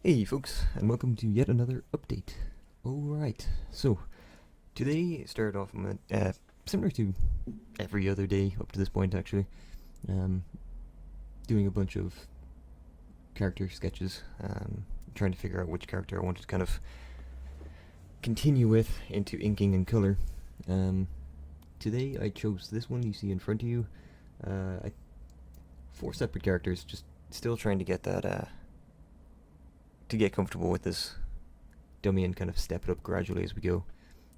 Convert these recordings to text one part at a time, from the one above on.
Hey folks, and welcome to yet another update. Alright, so today started off similar to every other day up to this point actually. Um, Doing a bunch of character sketches, trying to figure out which character I wanted to kind of continue with into inking and color. Today I chose this one you see in front of you. 4 separate characters, just still trying to get that to get comfortable with this dummy and kind of step it up gradually as we go.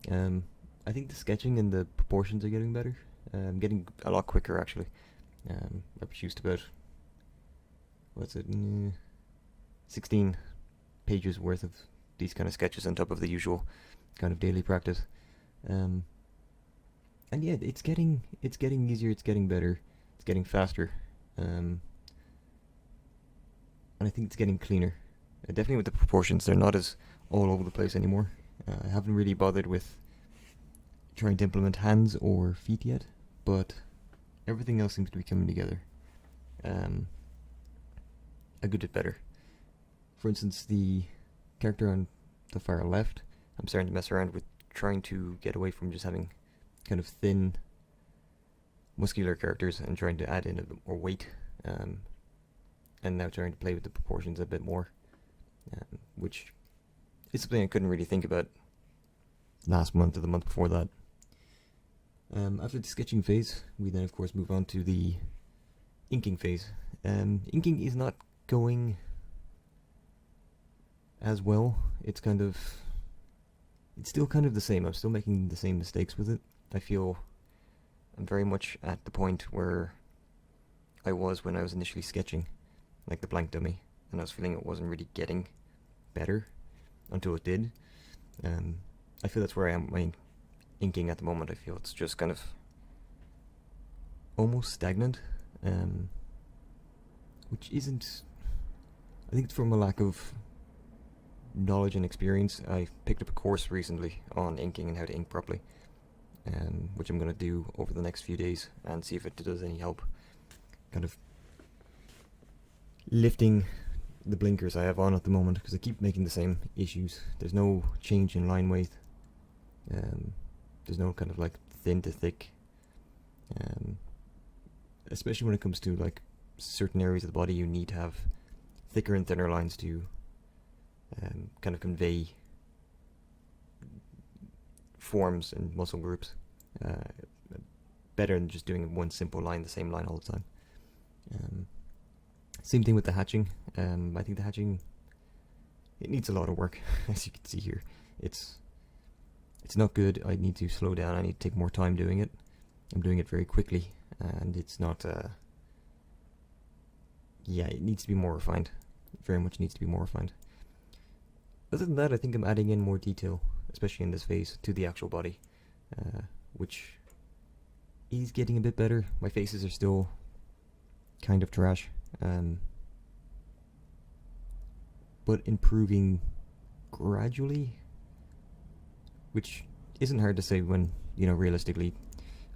I think the sketching and the proportions are getting better. Getting a lot quicker actually. I produced about 16 pages worth of these kind of sketches on top of the usual kind of daily practice. And yeah, it's getting easier, it's getting better, it's getting faster, and I think it's getting cleaner. Definitely with the proportions, they're not as all over the place anymore. I haven't really bothered with trying to implement hands or feet yet, but everything else seems to be coming together a good bit better. For instance, the character on the far left, I'm starting to mess around with trying to get away from just having kind of thin, muscular characters and trying to add in a bit more weight, and now trying to play with the proportions a bit more. Which is something I couldn't really think about last month or the month before that. After the sketching phase, we then of course move on to the inking phase. Inking is not going as well. It's still kind of the same. I'm still making the same mistakes with it. I feel I'm very much at the point where I was when I was initially sketching, like the blank dummy. And I was feeling it wasn't really getting better until it did. I feel that's where I am with my inking at the moment. I feel it's just kind of almost stagnant, which isn't... I think it's from a lack of knowledge and experience. I picked up a course recently on inking and how to ink properly, which I'm going to do over the next few days and see if it does any help. Kind of lifting the blinkers I have on at the moment, because I keep making the same issues. There's no change in line weight. There's no kind of like thin to thick. Especially when it comes to like certain areas of the body, you need to have thicker and thinner lines to kind of convey forms and muscle groups better than just doing one simple line, the same line all the time. Same thing with the hatching. I think the hatching, it needs a lot of work, as you can see here. It's not good. I need to slow down. I need to take more time doing it. I'm doing it very quickly, and it's not... yeah, it needs to be more refined. It very much needs to be more refined. Other than that, I think I'm adding in more detail, especially in this phase, to the actual body, which is getting a bit better. My faces are still kind of trash. But improving gradually, which isn't hard to say when, realistically,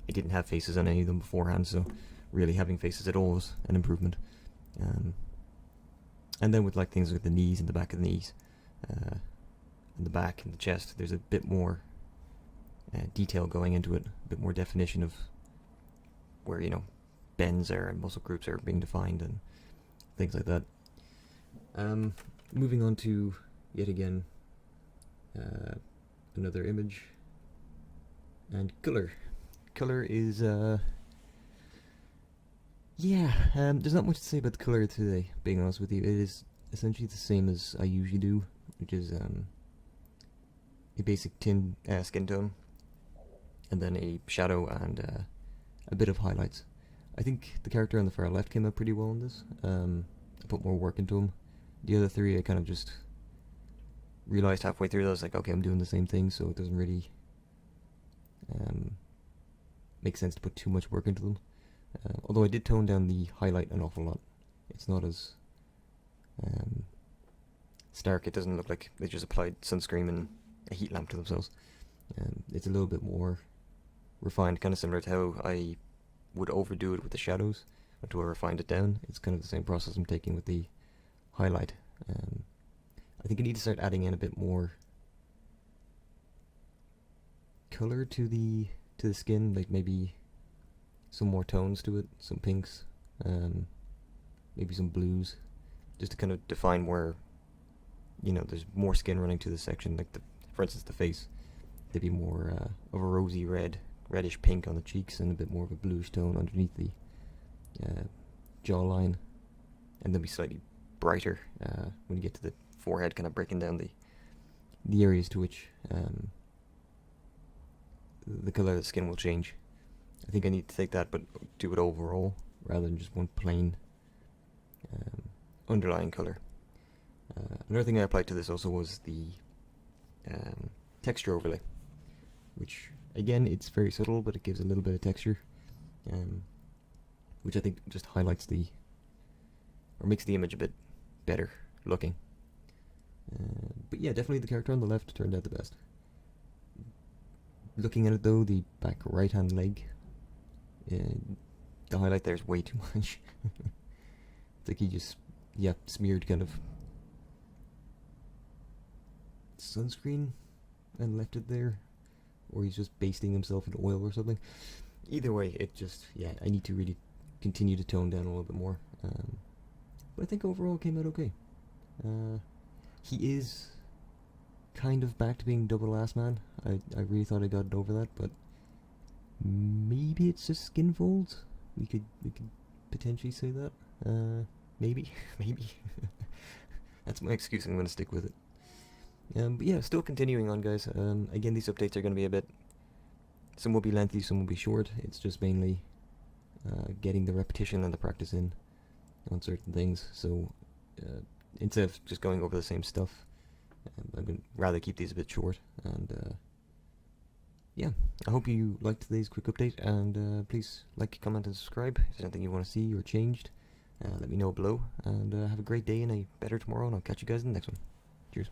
I didn't have faces on any of them beforehand, so really having faces at all was an improvement. And then with like things like the knees and the back of the knees, and the back and the chest, there's a bit more detail going into it, a bit more definition of where, bends are and muscle groups are being defined and things like that. Moving on to, yet again, another image. And color. Color is, there's not much to say about the color today, being honest with you. It is essentially the same as I usually do, which is a basic skin tone, and then a shadow and a bit of highlights. I think the character on the far left came out pretty well in this. I put more work into him. The other 3 I kind of just realized halfway through that I was like, okay, I'm doing the same thing, so it doesn't really make sense to put too much work into them. Although I did tone down the highlight an awful lot. It's not as stark. It doesn't look like they just applied sunscreen and a heat lamp to themselves. It's a little bit more refined, kind of similar to how I would overdo it with the shadows until I refined it down. It's kind of the same process I'm taking with the highlight. I think I need to start adding in a bit more color to the skin, like maybe some more tones to it, some pinks, maybe some blues, just to kind of define where, you know, there's more skin running to this section. Like for instance, the face, there'd be more of a rosy reddish pink on the cheeks, and a bit more of a bluish tone underneath the jawline, and then be slightly brighter when you get to the forehead, kind of breaking down the areas to which the color of the skin will change. I think I need to take that, but do it overall rather than just one plain underlying color. Another thing I applied to this also was the texture overlay, which again, it's very subtle, but it gives a little bit of texture, which I think just highlights or makes the image a bit better looking. But yeah, definitely the character on the left turned out the best. Looking at it though, the back right hand leg, the highlight there is way too much. It's like he just, smeared kind of sunscreen and left it there, or he's just basting himself in oil or something. Either way, it just, I need to really continue to tone down a little bit more. But I think overall it came out okay. He is kind of back to being double ass man. I really thought I got over that, but maybe it's just skin folds. We could potentially say that. Maybe. That's my excuse. I'm gonna stick with it. But yeah, still continuing on, guys. Again, these updates are gonna be some will be lengthy, some will be short. It's just mainly getting the repetition and the practice in on certain things. So instead of just going over the same stuff, I'm going to rather keep these a bit short. And I hope you liked today's quick update, and please like, comment, and subscribe. If there's anything you want to see or changed, let me know below. And have a great day and a better tomorrow, and I'll catch you guys in the next one. Cheers.